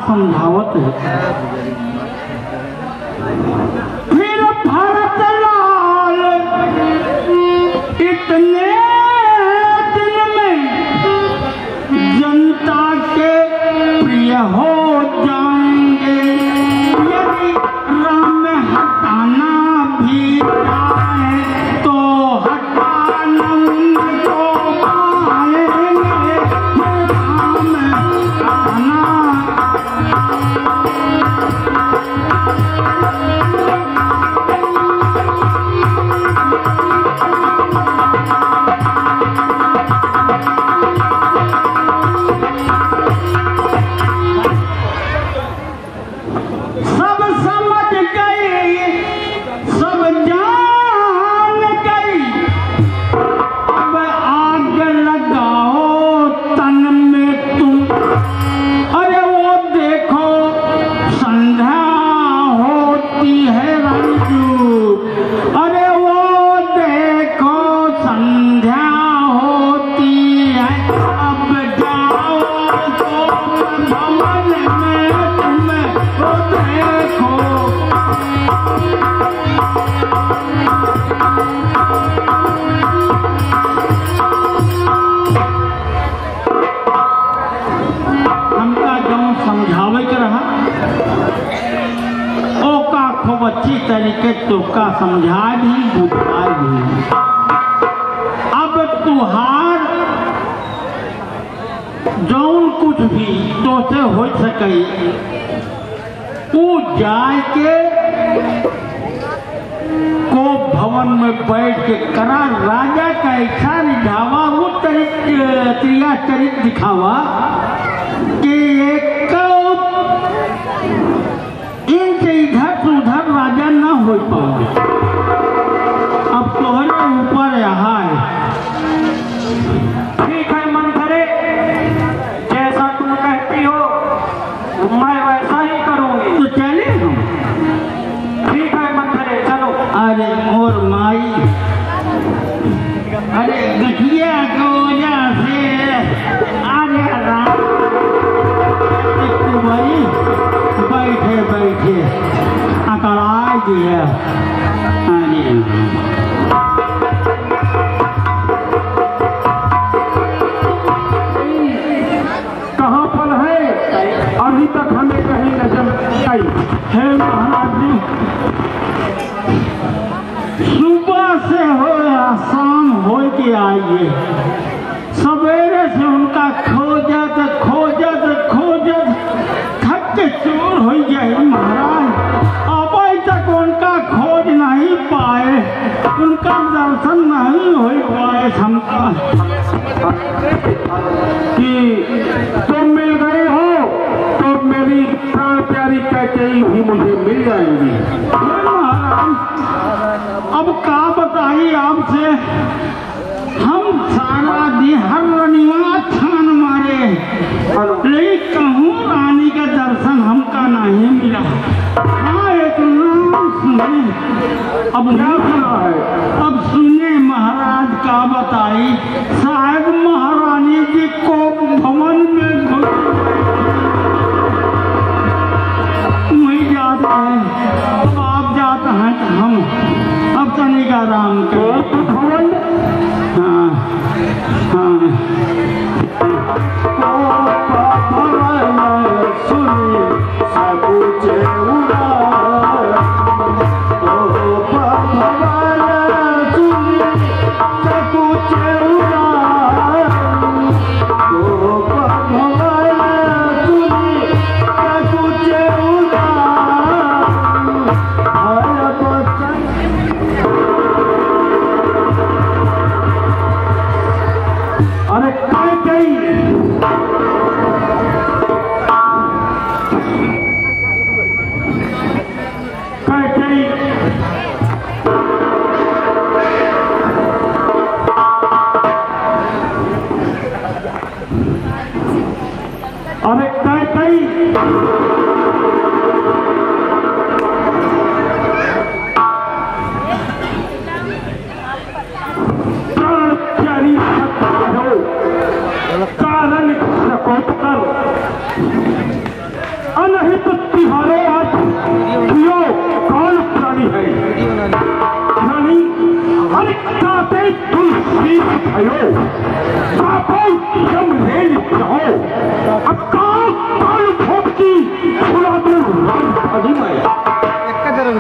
समझावत है। फिर भरत लाल इतने दिन में जनता के प्रिय हो जाएंगे, यदि राम में हटाना भी जाए तो हटाना उनको पाएंगे, राम में हटाना अच्छी तरीके तो का समझा भी बुझा भी। अब तुहार जौन कुछ भी तो से हो सके वो जाए के को भवन में बैठ के करा, राजा का ऐसा रिझावा वो क्रिया चरित दिखावा कि एक इनसे इधर से उधर राजा न हो पाए। अब तोहरे ऊपर यहाँ है। ठीक है मंथरे, जैसा तुम कहती हो मैं वैसा ही करूंगी। तो चले हम। ठीक है मंथरे, चलो। अरे मोर माई, अरे गठिया को वजह से अरे राम भाई बैठे बैठे अकड़ा दिया। कहाँ पर है? अभी तक हमें कहीं नजर आई है महाराज जी। सुबह से हो या शाम हो के आइए, सवेरे से उनका खोजत खोजत खोजत थक के चोर हो गए महाराज। अब तक उनका खोज नहीं पाए, उनका दर्शन नहीं हो पाए। क्षमता कि तुम मिल गए हो तो मेरी प्राण प्यारी कैकेयी भी मुझे मिल जाएंगी। महाराज अब का बताइए आपसे, हम सारा दिन हर रनिवा छान मारे लेकिन कहूँ रानी का दर्शन हमका नहीं मिला। हाँ एक नाम सुने, अब क्या सुना है? अब सुने महाराज का बताई, शायद महारानी जी को भवन में वही जाते हैं। अब आप जाते हैं तो हम अब तनिका राम के भवन। हाँ हाँ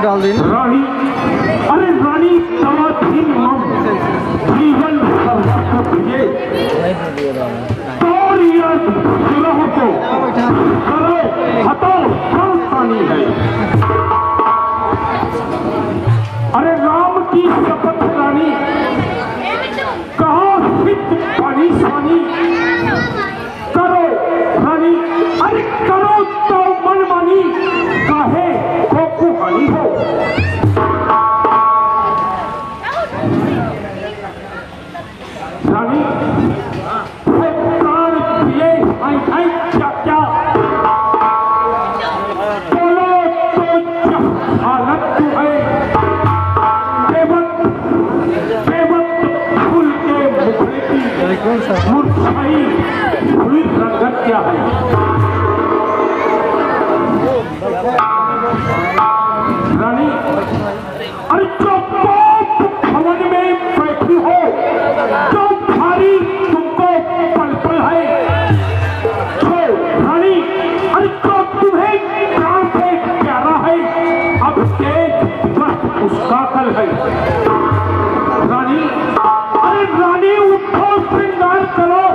डाल देना रानी। अरे रानी जीवन को करो हटाओ पानी है। अरे राम की शपथ रानी, कहा हित पानी स्वानी करो रानी। अरे करो तो मनमानी, काहे को कुहानी हो। रानी प्राण दिए क्या बोलो तो हालत है। फूल के मुखड़े की मुरझाई हुई रंगत क्या है। रानी अरे जो भवन में बैठी हो, जो भारी तुमको पल पल है, तो रानी अरे जो तुम्हें प्राण से प्यारा है, अब तेज उसका कल है। रानी अरे रानी उठो, श्रृंगार करो,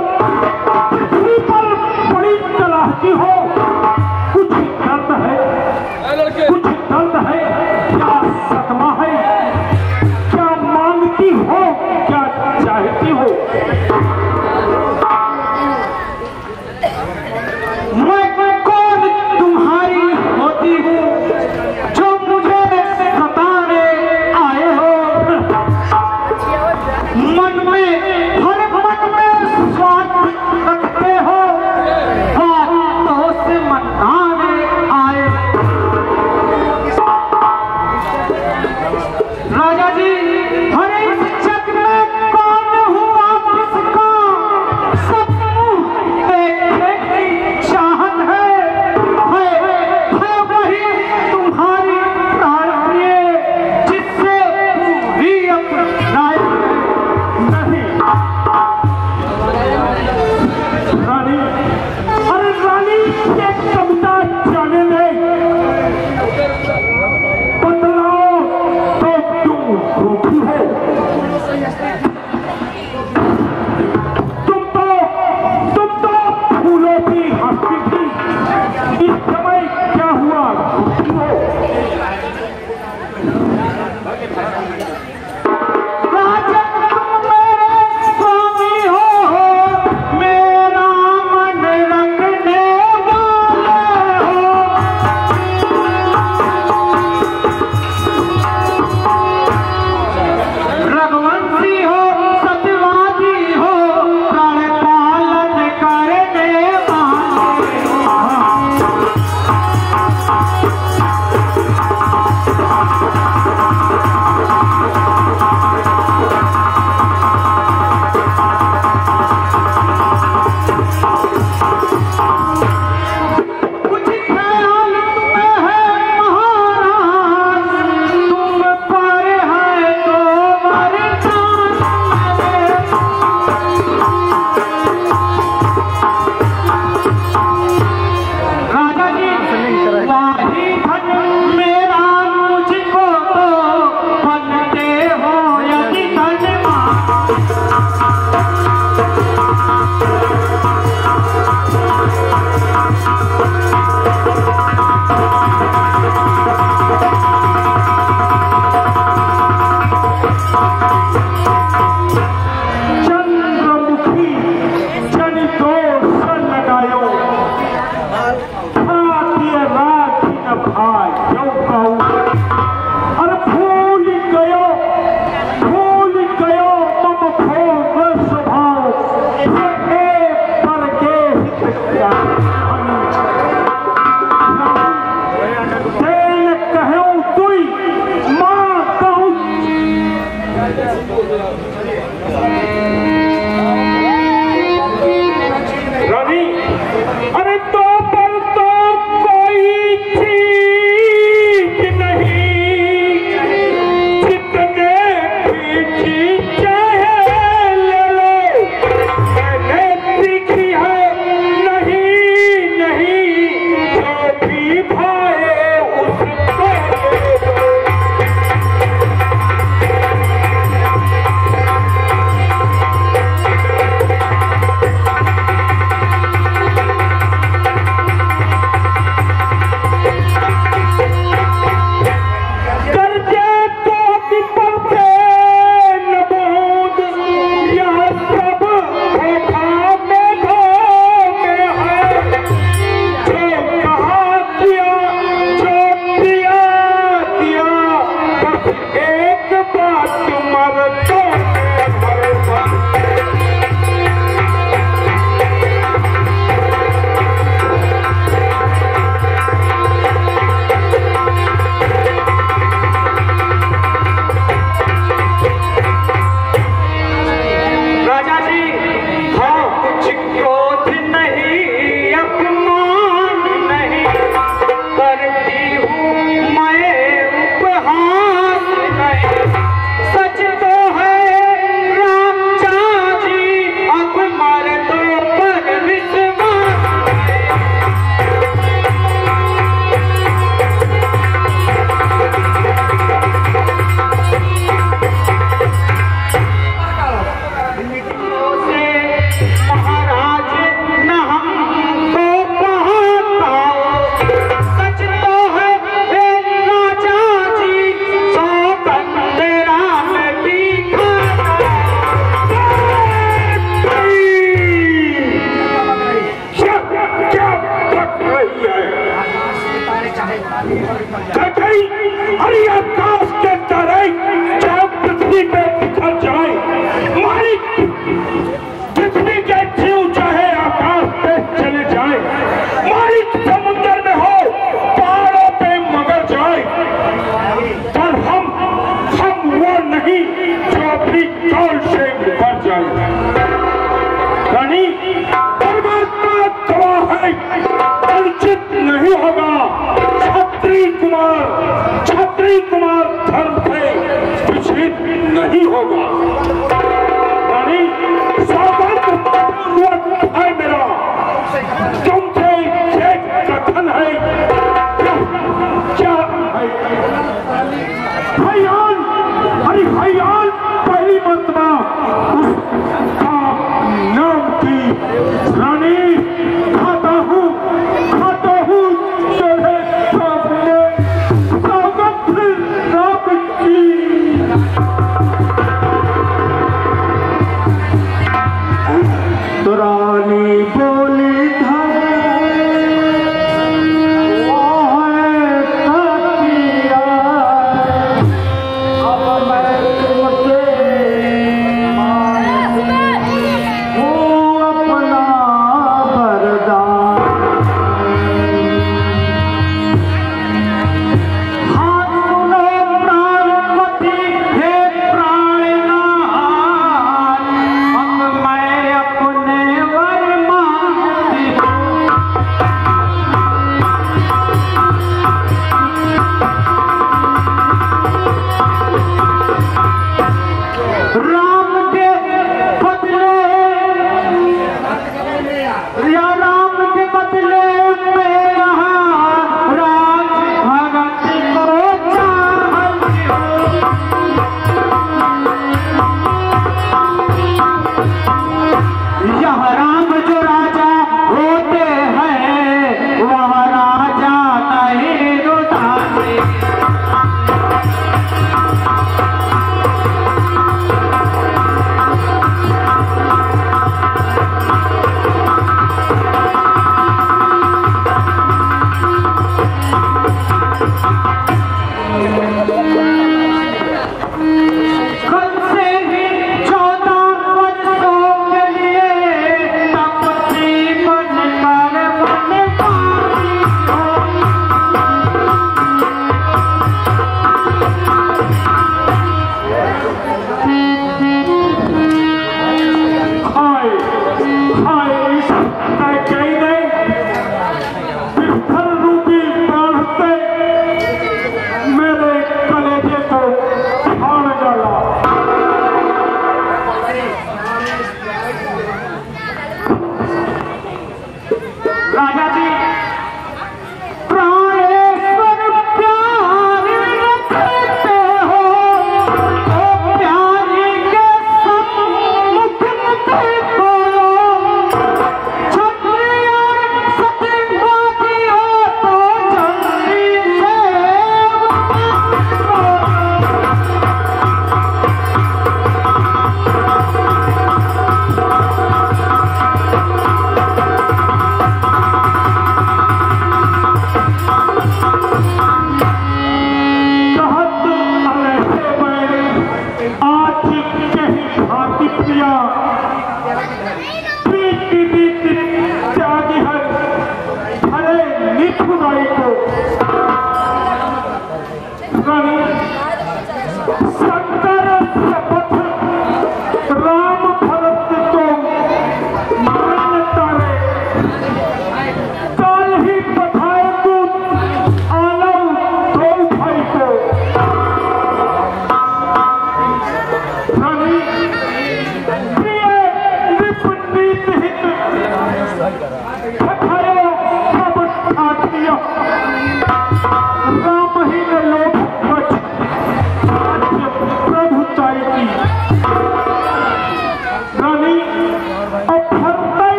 जाए, चाहे पृथ्वी पे बिखर जाए, मालिक पृथ्वी के जीव चाहे आकाश पे चले जाए, मालिक समुद्र में हो, पहाड़ों पे मगर जाए, पर हम वो नहीं जो अपनी कौल से मर जाए। रानी परमात्मा गवाह है, वंचित नहीं होगा छत्री कुमार धर्म से विचलित नहीं होगा। रानी सौभाग्य है मेरा, तुमसे एक कथन है, क्या हयान, अरे हयान पहली मर्तबा उसका नाम की रानी खाता हूँ तेरे सामने स्वागत राम की। तो रानी बोली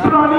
रानी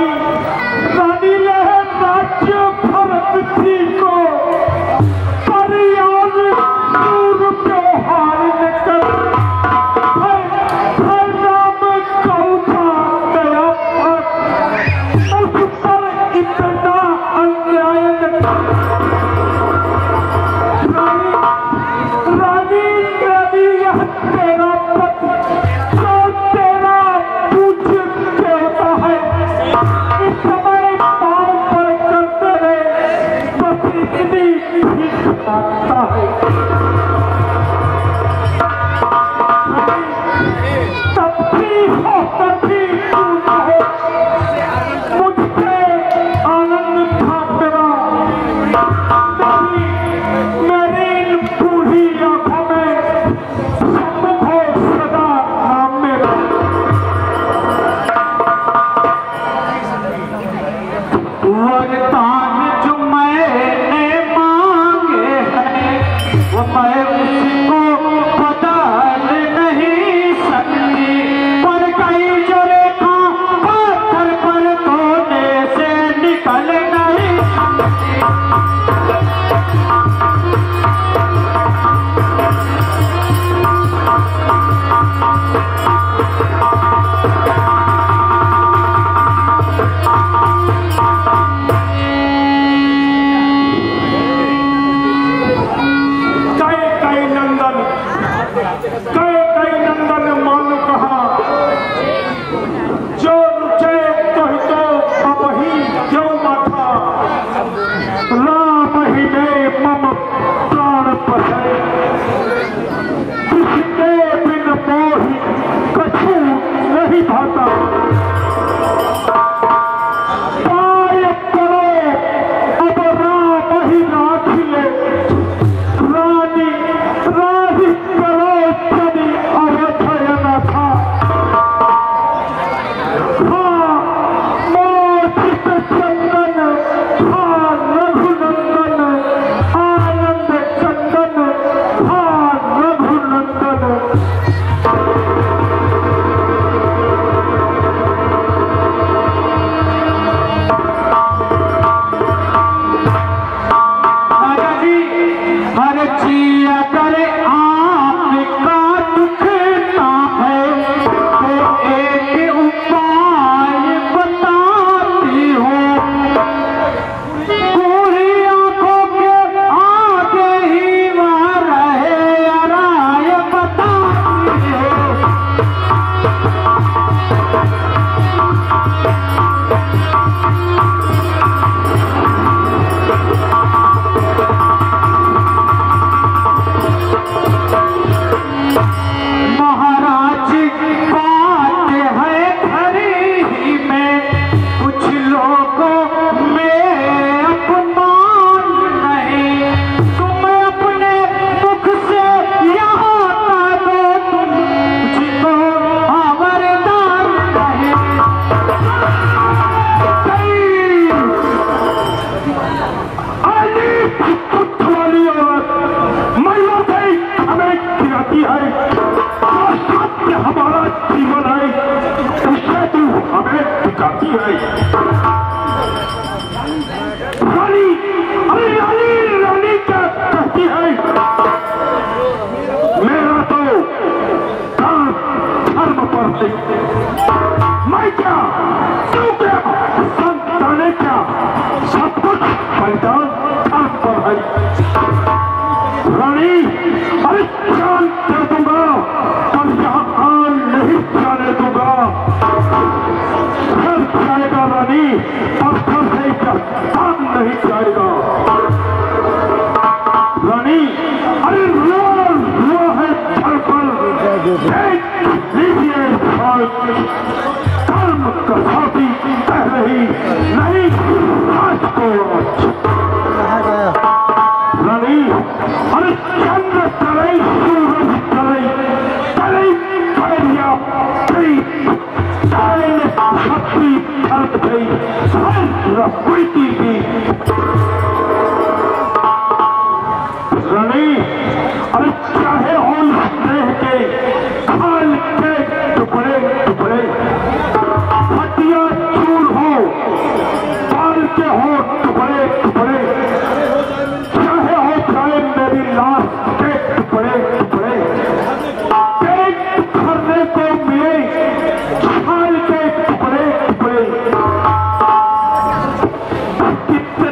कितने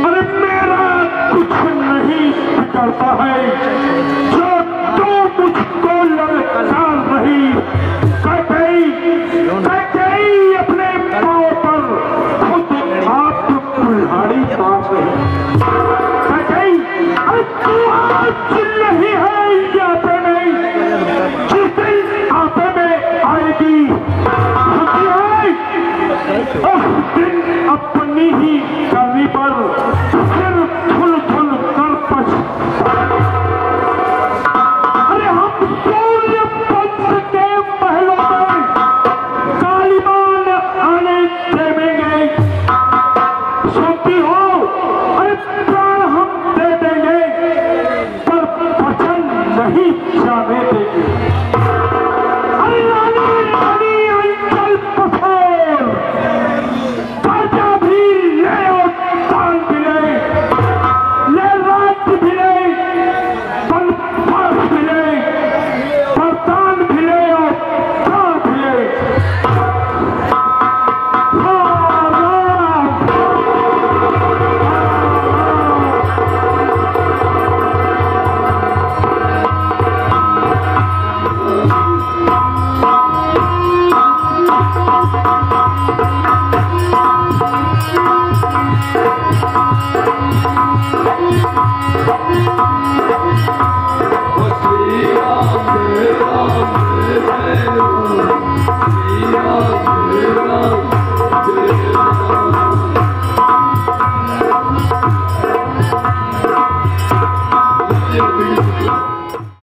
अरे मेरा कुछ नहीं बिगड़ता है जो तू मुझको ललकार रही। कैकेयी अपने पाँव पर खुद आप कुल्हाड़ी मार रही। कैकेयी अरे तू आज नहीं है यहाँ नहीं, जिस दिन आपे में आएगी उस दिन अपनी ही करनी पर फिर धुल धुल कर पछ। अरे हम सूर्य पंथ के महलों में कालीमान आने देंगे। सुनती हो? अरे प्राण हम दे देंगे पर वचन नहीं जाने देंगे। अरे रानी रानी अंचल पसोर राजा भी ले और दान भी ले राज्य भी ले बल पास भी ले वरदान भी ले और प्राण भी ले। Hare Ram, Hare Ram, Hare Ram.